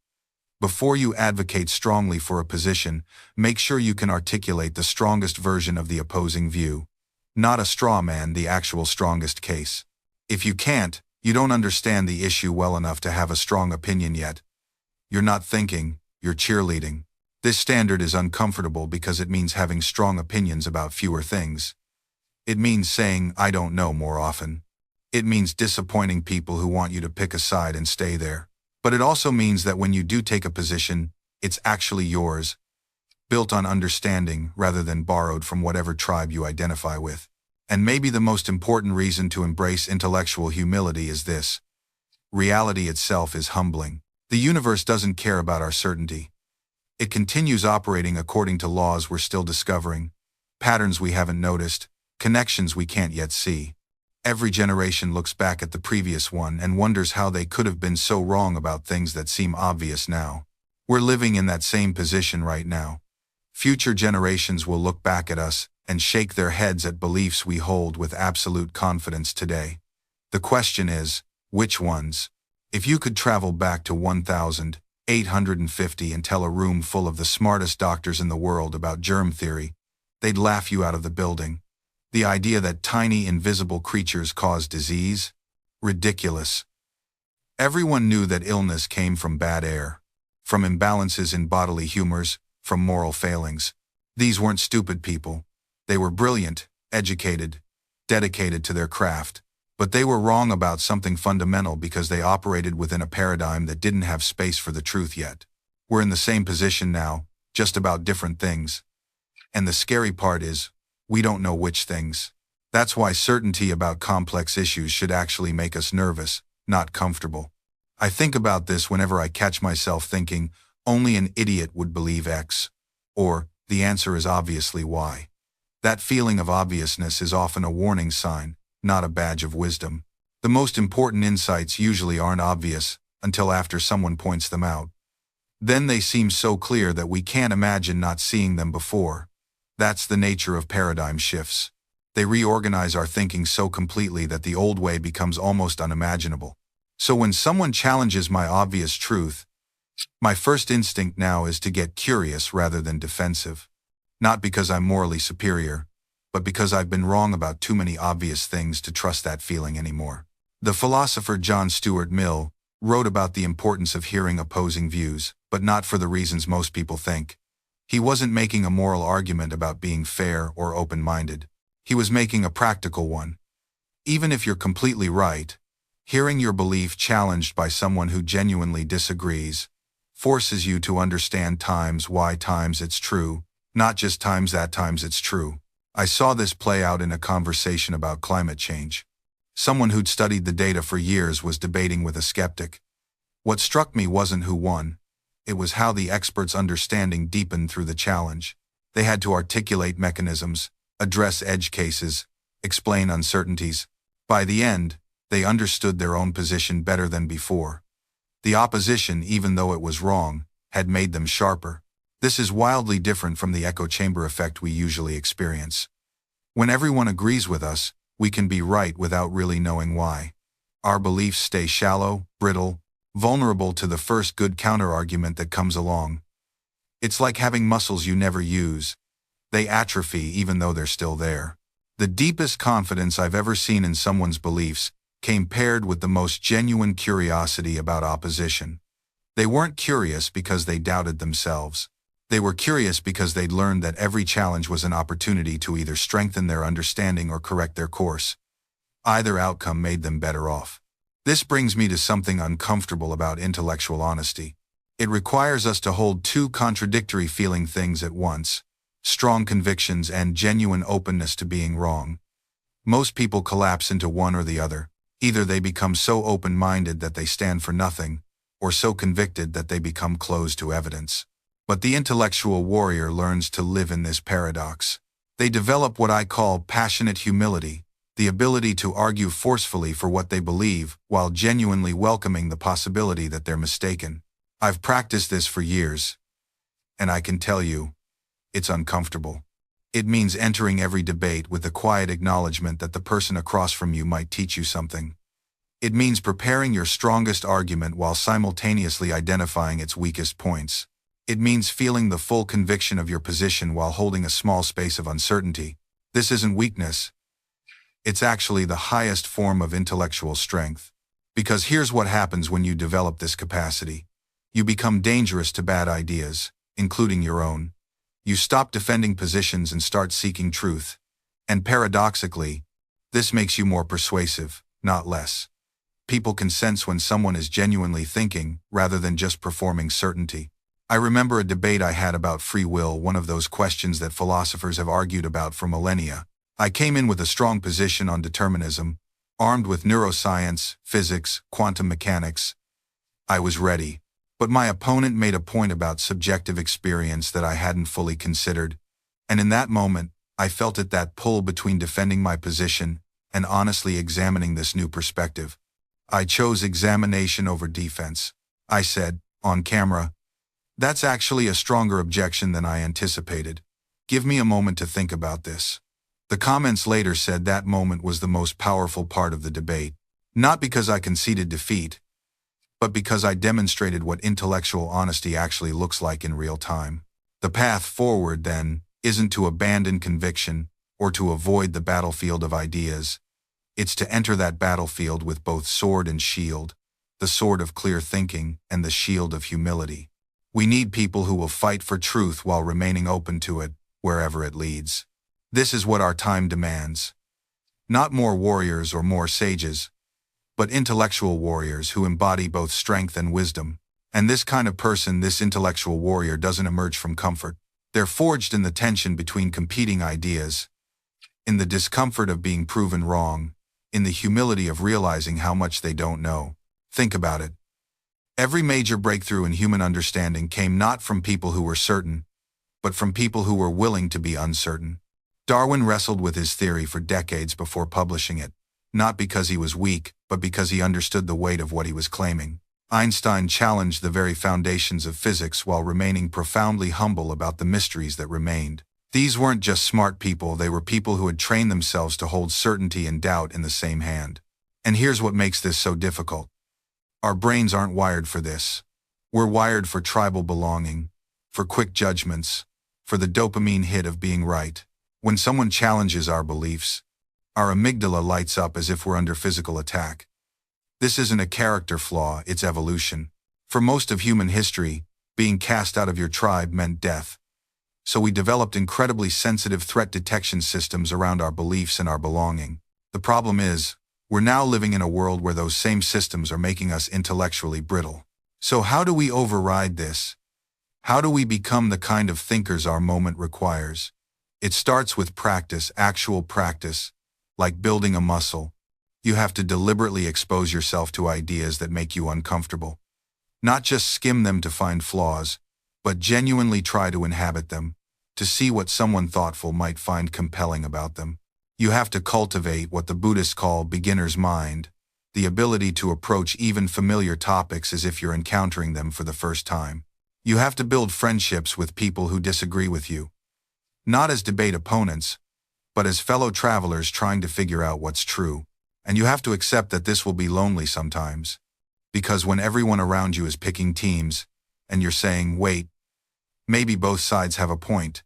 A: Before you advocate strongly for a position, make sure you can articulate the strongest version of the opposing view. Not a straw man, the actual strongest case. If you can't, you don't understand the issue well enough to have a strong opinion yet. You're not thinking, you're cheerleading. This standard is uncomfortable because it means having strong opinions about fewer things. It means saying, I don't know more often. It means disappointing people who want you to pick a side and stay there. But it also means that when you do take a position, it's actually yours, built on understanding rather than borrowed from whatever tribe you identify with. And maybe the most important reason to embrace intellectual humility is this. Reality itself is humbling. The universe doesn't care about our certainty. It continues operating according to laws we're still discovering, patterns we haven't noticed, connections we can't yet see. Every generation looks back at the previous one and wonders how they could have been so wrong about things that seem obvious now. We're living in that same position right now. Future generations will look back at us and shake their heads at beliefs we hold with absolute confidence today. The question is, which ones? If you could travel back to 1850 and tell a room full of the smartest doctors in the world about germ theory, they'd laugh you out of the building. The idea that tiny invisible creatures cause disease? Ridiculous. Everyone knew that illness came from bad air, from imbalances in bodily humors, from moral failings. These weren't stupid people. They were brilliant, educated, dedicated to their craft. But they were wrong about something fundamental because they operated within a paradigm that didn't have space for the truth yet. We're in the same position now, just about different things. And the scary part is, we don't know which things. That's why certainty about complex issues should actually make us nervous, not comfortable. I think about this whenever I catch myself thinking, only an idiot would believe X. Or, the answer is obviously Y. That feeling of obviousness is often a warning sign, not a badge of wisdom. The most important insights usually aren't obvious until after someone points them out. Then they seem so clear that we can't imagine not seeing them before. That's the nature of paradigm shifts. They reorganize our thinking so completely that the old way becomes almost unimaginable. So when someone challenges my obvious truth, my first instinct now is to get curious rather than defensive. Not because I'm morally superior, but because I've been wrong about too many obvious things to trust that feeling anymore. The philosopher John Stuart Mill wrote about the importance of hearing opposing views, but not for the reasons most people think. He wasn't making a moral argument about being fair or open-minded. He was making a practical one. Even if you're completely right, hearing your belief challenged by someone who genuinely disagrees forces you to understand times why times it's true, not just times that times it's true. I saw this play out in a conversation about climate change. Someone who'd studied the data for years was debating with a skeptic. What struck me wasn't who won. It was how the experts' understanding deepened through the challenge. They had to articulate mechanisms, address edge cases, explain uncertainties. By the end, they understood their own position better than before. The opposition, even though it was wrong, had made them sharper. This is wildly different from the echo chamber effect we usually experience. When everyone agrees with us, we can be right without really knowing why. Our beliefs stay shallow, brittle, vulnerable to the first good counterargument that comes along. It's like having muscles you never use. They atrophy even though they're still there. The deepest confidence I've ever seen in someone's beliefs came paired with the most genuine curiosity about opposition. They weren't curious because they doubted themselves. They were curious because they'd learned that every challenge was an opportunity to either strengthen their understanding or correct their course. Either outcome made them better off. This brings me to something uncomfortable about intellectual honesty. It requires us to hold two contradictory feeling things at once: strong convictions and genuine openness to being wrong. Most people collapse into one or the other. Either they become so open-minded that they stand for nothing, or so convicted that they become closed to evidence. But the intellectual warrior learns to live in this paradox. They develop what I call passionate humility, the ability to argue forcefully for what they believe while genuinely welcoming the possibility that they're mistaken. I've practiced this for years, and I can tell you, it's uncomfortable. It means entering every debate with the quiet acknowledgement that the person across from you might teach you something. It means preparing your strongest argument while simultaneously identifying its weakest points. It means feeling the full conviction of your position while holding a small space of uncertainty. This isn't weakness. It's actually the highest form of intellectual strength. Because here's what happens when you develop this capacity. You become dangerous to bad ideas, including your own. You stop defending positions and start seeking truth. And paradoxically, this makes you more persuasive, not less. People can sense when someone is genuinely thinking rather than just performing certainty. I remember a debate I had about free will, one of those questions that philosophers have argued about for millennia. I came in with a strong position on determinism, armed with neuroscience, physics, quantum mechanics. I was ready. But my opponent made a point about subjective experience that I hadn't fully considered, and in that moment, I felt that pull between defending my position and honestly examining this new perspective. I chose examination over defense. I said, on camera, "That's actually a stronger objection than I anticipated. Give me a moment to think about this." The comments later said that moment was the most powerful part of the debate, not because I conceded defeat, but because I demonstrated what intellectual honesty actually looks like in real time. The path forward, then, isn't to abandon conviction or to avoid the battlefield of ideas. It's to enter that battlefield with both sword and shield, the sword of clear thinking and the shield of humility. We need people who will fight for truth while remaining open to it, wherever it leads. This is what our time demands. Not more warriors or more sages, but intellectual warriors who embody both strength and wisdom. And this kind of person, this intellectual warrior, doesn't emerge from comfort. They're forged in the tension between competing ideas, in the discomfort of being proven wrong, in the humility of realizing how much they don't know. Think about it. Every major breakthrough in human understanding came not from people who were certain, but from people who were willing to be uncertain. Darwin wrestled with his theory for decades before publishing it, not because he was weak, but because he understood the weight of what he was claiming. Einstein challenged the very foundations of physics while remaining profoundly humble about the mysteries that remained. These weren't just smart people, they were people who had trained themselves to hold certainty and doubt in the same hand. And here's what makes this so difficult. Our brains aren't wired for this. We're wired for tribal belonging, for quick judgments, for the dopamine hit of being right. When someone challenges our beliefs, our amygdala lights up as if we're under physical attack. This isn't a character flaw, it's evolution. For most of human history, being cast out of your tribe meant death. So we developed incredibly sensitive threat detection systems around our beliefs and our belonging. The problem is, we're now living in a world where those same systems are making us intellectually brittle. So how do we override this? How do we become the kind of thinkers our moment requires? It starts with practice, actual practice, like building a muscle. You have to deliberately expose yourself to ideas that make you uncomfortable. Not just skim them to find flaws, but genuinely try to inhabit them, to see what someone thoughtful might find compelling about them. You have to cultivate what the Buddhists call beginner's mind, the ability to approach even familiar topics as if you're encountering them for the first time. You have to build friendships with people who disagree with you, not as debate opponents, but as fellow travelers trying to figure out what's true. And you have to accept that this will be lonely sometimes, because when everyone around you is picking teams, and you're saying, wait, maybe both sides have a point,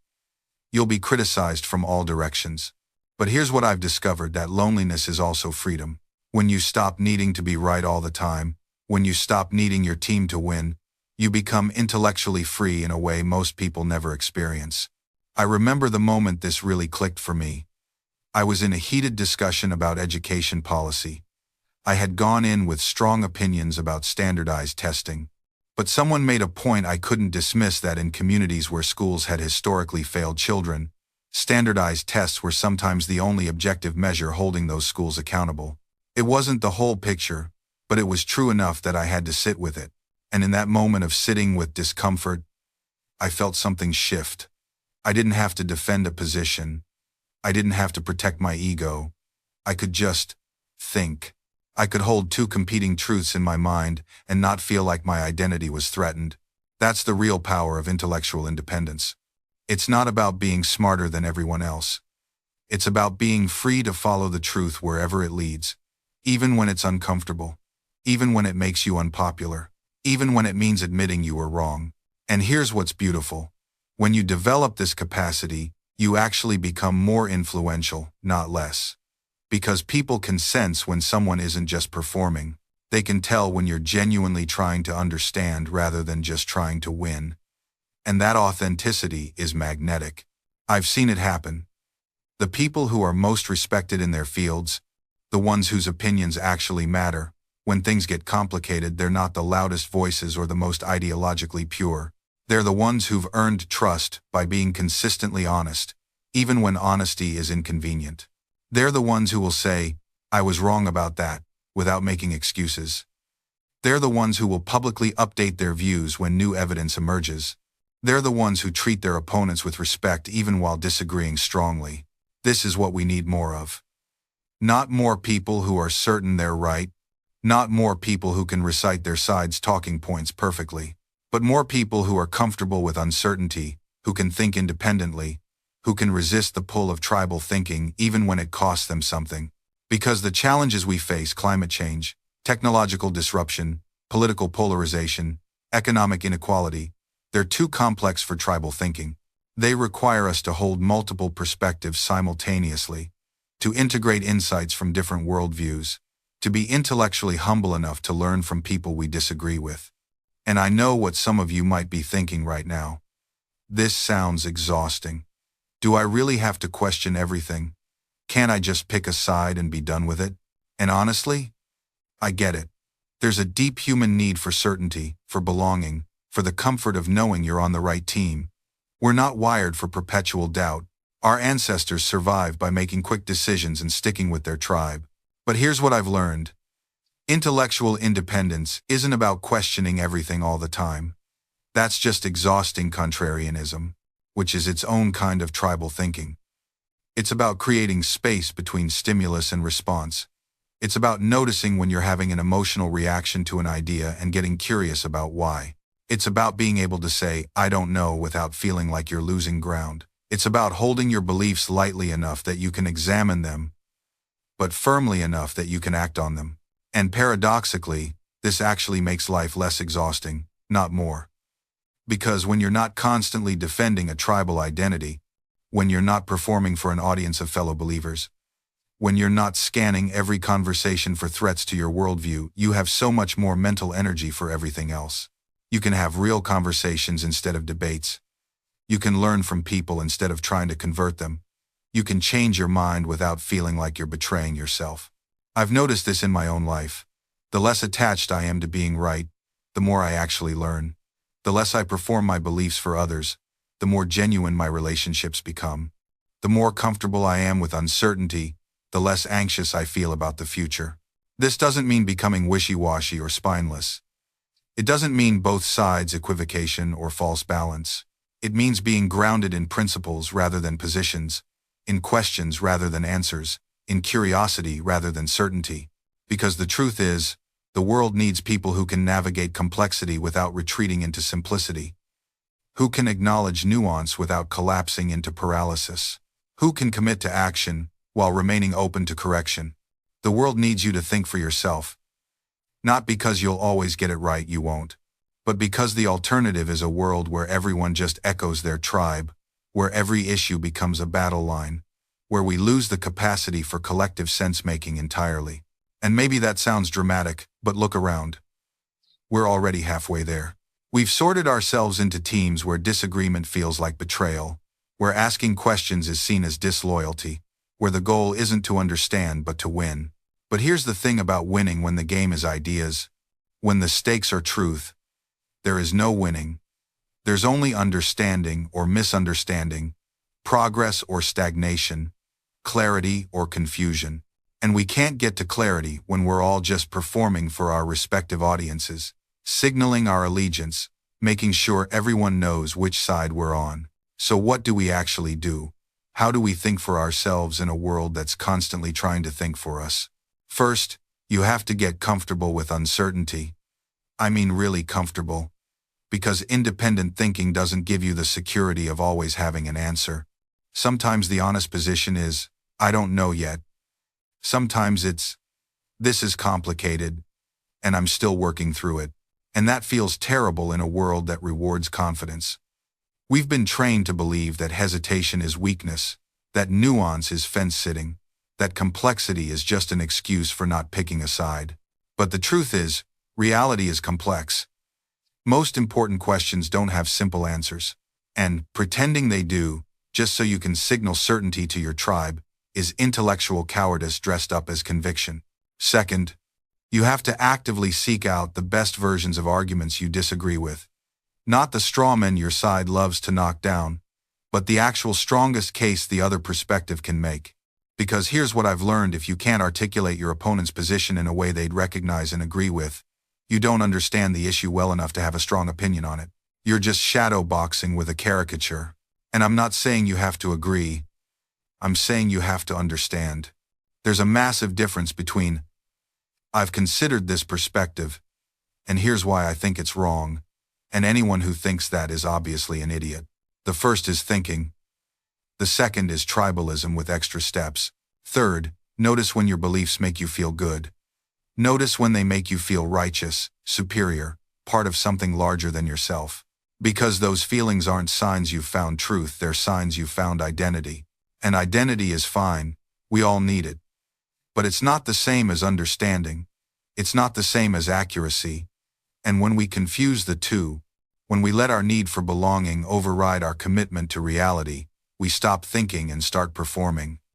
A: you'll be criticized from all directions. But here's what I've discovered, that loneliness is also freedom. When you stop needing to be right all the time, when you stop needing your team to win, you become intellectually free in a way most people never experience. I remember the moment this really clicked for me. I was in a heated discussion about education policy. I had gone in with strong opinions about standardized testing. But someone made a point I couldn't dismiss, that in communities where schools had historically failed children, standardized tests were sometimes the only objective measure holding those schools accountable. It wasn't the whole picture, but it was true enough that I had to sit with it. And in that moment of sitting with discomfort, I felt something shift. I didn't have to defend a position. I didn't have to protect my ego. I could just think. I could hold two competing truths in my mind and not feel like my identity was threatened. That's the real power of intellectual independence. It's not about being smarter than everyone else. It's about being free to follow the truth wherever it leads, even when it's uncomfortable, even when it makes you unpopular, even when it means admitting you were wrong. And here's what's beautiful. When you develop this capacity, you actually become more influential, not less. Because people can sense when someone isn't just performing. They can tell when you're genuinely trying to understand rather than just trying to win. And that authenticity is magnetic. I've seen it happen. The people who are most respected in their fields, the ones whose opinions actually matter, when things get complicated, they're not the loudest voices or the most ideologically pure. They're the ones who've earned trust by being consistently honest, even when honesty is inconvenient. They're the ones who will say, I was wrong about that, without making excuses. They're the ones who will publicly update their views when new evidence emerges. They're the ones who treat their opponents with respect even while disagreeing strongly. This is what we need more of. Not more people who are certain they're right, not more people who can recite their side's talking points perfectly, but more people who are comfortable with uncertainty, who can think independently, who can resist the pull of tribal thinking even when it costs them something. Because the challenges we face, climate change, technological disruption, political polarization, economic inequality, they're too complex for tribal thinking. They require us to hold multiple perspectives simultaneously, to integrate insights from different worldviews, to be intellectually humble enough to learn from people we disagree with. And I know what some of you might be thinking right now. This sounds exhausting. Do I really have to question everything? Can't I just pick a side and be done with it? And honestly, I get it. There's a deep human need for certainty, for belonging, for the comfort of knowing you're on the right team. We're not wired for perpetual doubt. Our ancestors survived by making quick decisions and sticking with their tribe. But here's what I've learned. Intellectual independence isn't about questioning everything all the time. That's just exhausting contrarianism, which is its own kind of tribal thinking. It's about creating space between stimulus and response. It's about noticing when you're having an emotional reaction to an idea and getting curious about why. It's about being able to say, I don't know, without feeling like you're losing ground. It's about holding your beliefs lightly enough that you can examine them, but firmly enough that you can act on them. And paradoxically, this actually makes life less exhausting, not more. Because when you're not constantly defending a tribal identity, when you're not performing for an audience of fellow believers, when you're not scanning every conversation for threats to your worldview, you have so much more mental energy for everything else. You can have real conversations instead of debates. You can learn from people instead of trying to convert them. You can change your mind without feeling like you're betraying yourself. I've noticed this in my own life. The less attached I am to being right, the more I actually learn. The less I perform my beliefs for others, the more genuine my relationships become. The more comfortable I am with uncertainty, the less anxious I feel about the future. This doesn't mean becoming wishy-washy or spineless. It doesn't mean both sides equivocation or false balance. It means being grounded in principles rather than positions, in questions rather than answers, in curiosity rather than certainty. Because the truth is, the world needs people who can navigate complexity without retreating into simplicity, who can acknowledge nuance without collapsing into paralysis, who can commit to action while remaining open to correction. The world needs you to think for yourself, not because you'll always get it right, you won't, but because the alternative is a world where everyone just echoes their tribe, where every issue becomes a battle line, where we lose the capacity for collective sense-making entirely. And maybe that sounds dramatic, but look around. We're already halfway there. We've sorted ourselves into teams where disagreement feels like betrayal, where asking questions is seen as disloyalty, where the goal isn't to understand but to win. But here's the thing about winning when the game is ideas. When the stakes are truth, there is no winning. There's only understanding or misunderstanding, progress or stagnation, clarity or confusion. And we can't get to clarity when we're all just performing for our respective audiences, signaling our allegiance, making sure everyone knows which side we're on. So what do we actually do? How do we think for ourselves in a world that's constantly trying to think for us? First, you have to get comfortable with uncertainty. I mean really comfortable. Because independent thinking doesn't give you the security of always having an answer. Sometimes the honest position is, I don't know yet. Sometimes it's, this is complicated, and I'm still working through it. And that feels terrible in a world that rewards confidence. We've been trained to believe that hesitation is weakness, that nuance is fence-sitting, that complexity is just an excuse for not picking a side. But the truth is, reality is complex. Most important questions don't have simple answers. And pretending they do, just so you can signal certainty to your tribe, is intellectual cowardice dressed up as conviction. Second, you have to actively seek out the best versions of arguments you disagree with. Not the straw men your side loves to knock down, but the actual strongest case the other perspective can make. Because here's what I've learned: if you can't articulate your opponent's position in a way they'd recognize and agree with, you don't understand the issue well enough to have a strong opinion on it. You're just shadow boxing with a caricature. And I'm not saying you have to agree. I'm saying you have to understand. There's a massive difference between, I've considered this perspective, and here's why I think it's wrong, and anyone who thinks that is obviously an idiot. The first is thinking. The second is tribalism with extra steps. Third, notice when your beliefs make you feel good. Notice when they make you feel righteous, superior, part of something larger than yourself. Because those feelings aren't signs you've found truth, they're signs you've found identity. And identity is fine, we all need it. But it's not the same as understanding. It's not the same as accuracy. And when we confuse the two, when we let our need for belonging override our commitment to reality, we stop thinking and start performing.